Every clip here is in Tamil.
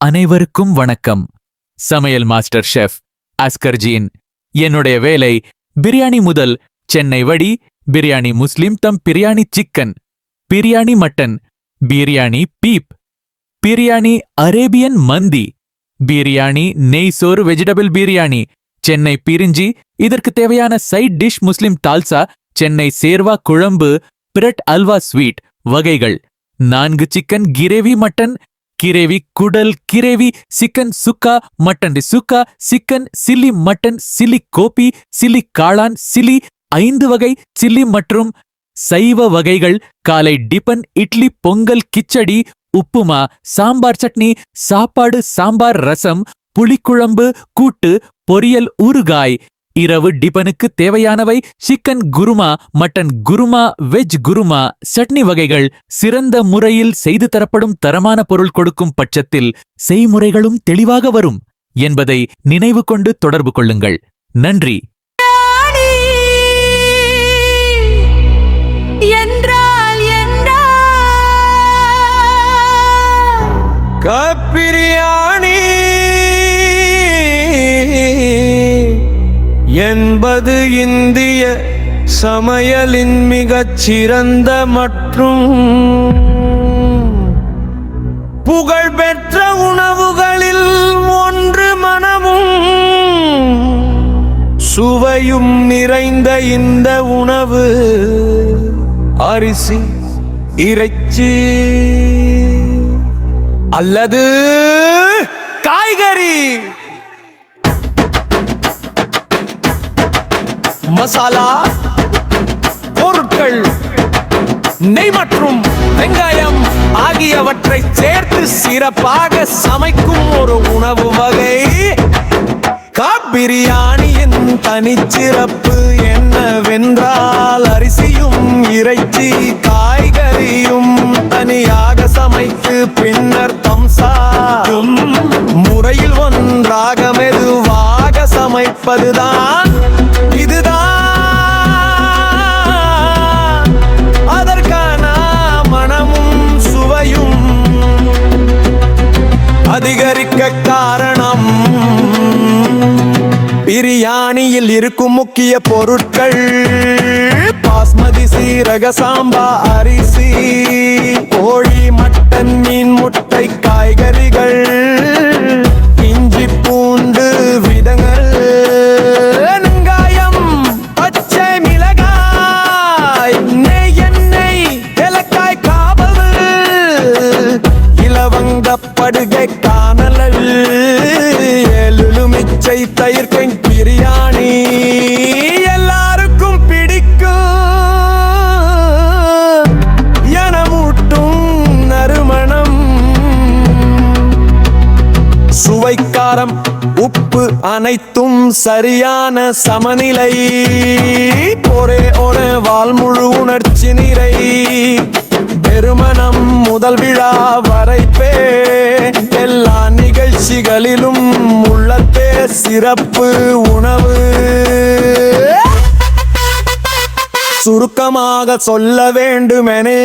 அனைவருக்கும் வணக்கம். சமையல் மாஸ்டர் ஷெஃப் அஸ்கர்ஜியின் என்னுடைய வேலை பிரியாணி முதல் சென்னை வடி, பிரியாணி முஸ்லிம் dum biryani chicken, biryani mutton, biryani beef, biryani Arabian மந்தி, பிரியாணி நெய் சோறு வெஜிடபிள் பிரியாணி, சென்னை பிரிஞ்சி, இதற்கு தேவையான சைட் டிஷ் முஸ்லிம் தால்சா, சென்னை சேர்வா குழம்பு, பிரெட் அல்வா ஸ்வீட் வகைகள், 4 சிக்கன் கிரேவி மட்டன், கிரேவி குடல், கிரேவி சிக்கன் சுக்கா, மட்டன் சுக்கா, chicken chilli, mutton chilli gobi, chilli காளான், சில்லி 5 வகை சில்லி மற்றும் சைவ வகைகள், காலை டிபன் இட்லி, பொங்கல், கிச்சடி, உப்புமா, சாம்பார் சட்னி, சாப்பாடு, சாம்பார், ரசம், புளிக்குழம்பு, கூட்டு, பொரியல், ஊறுகாய். இரவு டிபனுக்கு தேவையானவை chicken kurma, mutton kurma, veg kurma, chutney வகைகள். சிறந்த முறையில் செய்து தரப்படும் தரமான பொருள் கொடுக்கும் பட்சத்தில் செய்முறைகளும் தெளிவாக வரும் என்பதை நினைவு கொண்டு தொடர்பு கொள்ளுங்கள். நன்றி. பிரியாணி என்பது இந்திய சமையலின் மிகச் சிறந்த மற்றும் புகழ்பெற்ற உணவுகளில் ஒன்று. மனமும் சுவையும் நிறைந்த இந்த உணவு அரிசி, இறைச்சி அல்லது காய்கறி, மசாலா பொருட்கள், நெய் மற்றும் வெங்காயம் ஆகியவற்றை சேர்த்து சிறப்பாக சமைக்கும் ஒரு உணவு வகை. பிரியாணியின் தனிச்சிறப்பு என்னவென்றால், அரிசியும் இறைச்சி காய்கறியும் தனியாக சமைத்து பின்னர் தம்சாடும் முறையில் ஒன்றாக மெதுவாக சமைப்பதுதான். இதுதான் அதற்கான மனமும் சுவையும் அதிகரிக்க காரணம். பிரியாணியில் இருக்கும் முக்கிய பொருட்கள்: பாஸ்மதி சீரக சாம்பா அரிசி, கோழி, மட்டன், மீன், முட்டை, காய்கறிகள், இஞ்சி பூண்டு விதங்கள், வெங்காயம், பச்சை மிளகாய், நெய், எண்ணெய், ஏலக்காய், காபல், இலவங்கப்படுகை, காணல், எலுமிச்சை, தயிர். பிரியாணி எல்லாருக்கும் பிடிக்கும் எனமூட்டும் நறுமணம். சுவைக்காரம், உப்பு அனைத்தும் சரியான சமநிலை. ஒரே ஒரு வால்முழு உணர்ச்சி நிறை. பெருமணம் முதல் விழா வரைப்பே எல்லா நிகழ்ச்சிகளிலும் உள்ளத்தே சிறப்பு உணவு. சுருக்கமாக சொல்ல வேண்டுமெனே,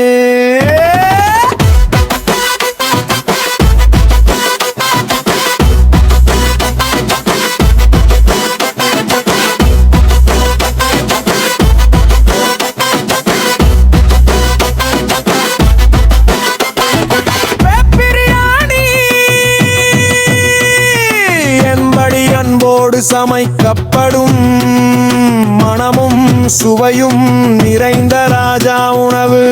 சமைக்கப்படும் மனமும் சுவையும் நிறைந்த ராஜா உணவு.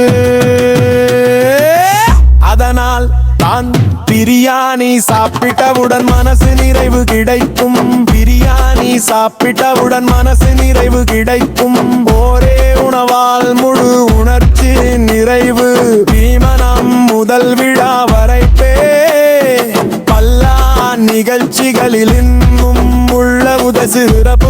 அதனால் தான் பிரியாணி சாப்பிட்டவுடன் மனசு நிறைவு கிடைக்கும். பிரியாணி சாப்பிட்டவுடன் மனசு நிறைவு கிடைக்கும். ஒரே உணவால் முழு உணர்ச்சி நிறைவு. பீமனம் முதல் விழா வரைப்பே பல்லா நிகழ்ச்சிகளில் இன்னும் உள்ள சிறப்பு